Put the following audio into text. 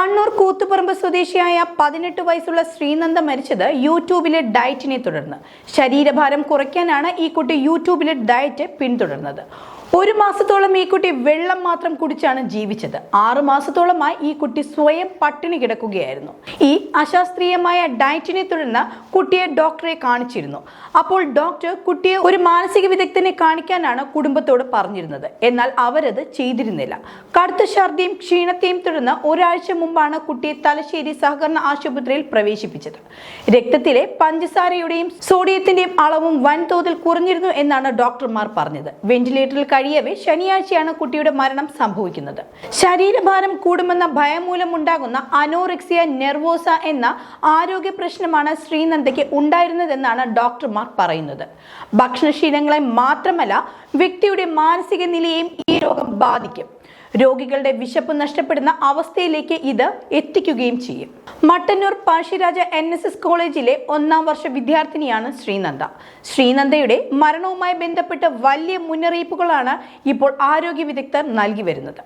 കണ്ണൂർ കൂത്തുപറമ്പ് സ്വദേശിയായ 18 വയസ്സുള്ള ശ്രീനന്ദ മരിച്ചത് യൂട്യൂബിലെ ഡയറ്റിനെ തുടർന്ന്. ശരീരഭാരം കുറയ്ക്കാനാണ് ഈ കുട്ടി യൂട്യൂബിലെ ഡയറ്റ് പിന്തുടർന്നത്. 1 മാസത്തോളം ഈ കുട്ടി വെള്ളം മാത്രം കുടിച്ചാണ് ജീവിച്ചത്. 6 മാസത്തോളമായി ഈ കുട്ടി സ്വയം പട്ടിണി കിടക്കുകയായിരുന്നു. ഈ അശാസ്ത്രീയമായ ഡയറ്റിനെ തുടർന്ന് കുട്ടിയെ ഡോക്ടറെ കാണിച്ചിരുന്നു. അപ്പോൾ ഡോക്ടർ കുട്ടിയെ ഒരു മാനസിക വിദഗ്ധനെ കാണിക്കാനാണ് കുടുംബത്തോട് പറഞ്ഞിരുന്നത്. എന്നാൽ അവരത് ചെയ്തിരുന്നില്ല. കടുത്ത ഛർദിയും ക്ഷീണത്തെയും തുടർന്ന് ഒരാഴ്ച മുമ്പാണ് കുട്ടിയെ തലശ്ശേരി സഹകരണ ആശുപത്രിയിൽ പ്രവേശിപ്പിച്ചത്. രക്തത്തിലെ പഞ്ചസാരയുടെയും സോഡിയത്തിന്റെയും അളവും വൻതോതിൽ കുറഞ്ഞിരുന്നു എന്നാണ് ഡോക്ടർമാർ പറഞ്ഞത്. വെന്റിലേറ്ററിൽ കഴിയവേ ശനിയാഴ്ചയാണ് കുട്ടിയുടെ മരണം സംഭവിക്കുന്നത്. ശരീരഭാരം കൂടുമെന്ന ഭയം മൂലമുണ്ടാകുന്ന അനോറെക്സിയ നെർവോസ എന്ന ആരോഗ്യ പ്രശ്നമാണ് ശ്രീനന്ദയ്ക്ക് ഉണ്ടായിരുന്നതെന്നാണ് ഡോക്ടർമാർ പറയുന്നത്. ഭക്ഷണശീലങ്ങളെ മാത്രമല്ല, വ്യക്തിയുടെ മാനസിക നിലയെയും ഈ രോഗം ബാധിക്കും. രോഗികളുടെ വിശപ്പ് നഷ്ടപ്പെടുന്ന അവസ്ഥയിലേക്ക് ഇത് എത്തിക്കുകയും ചെയ്യും. മട്ടന്നൂർ പഴശ്ശിരാജ NSS കോളേജിലെ 1ാം വർഷ വിദ്യാർത്ഥിനിയാണ് ശ്രീനന്ദ. ശ്രീനന്ദയുടെ മരണവുമായി ബന്ധപ്പെട്ട് വലിയ മുന്നറിയിപ്പുകളാണ് ഇപ്പോൾ ആരോഗ്യ വിദഗ്ധർ നൽകി വരുന്നത്.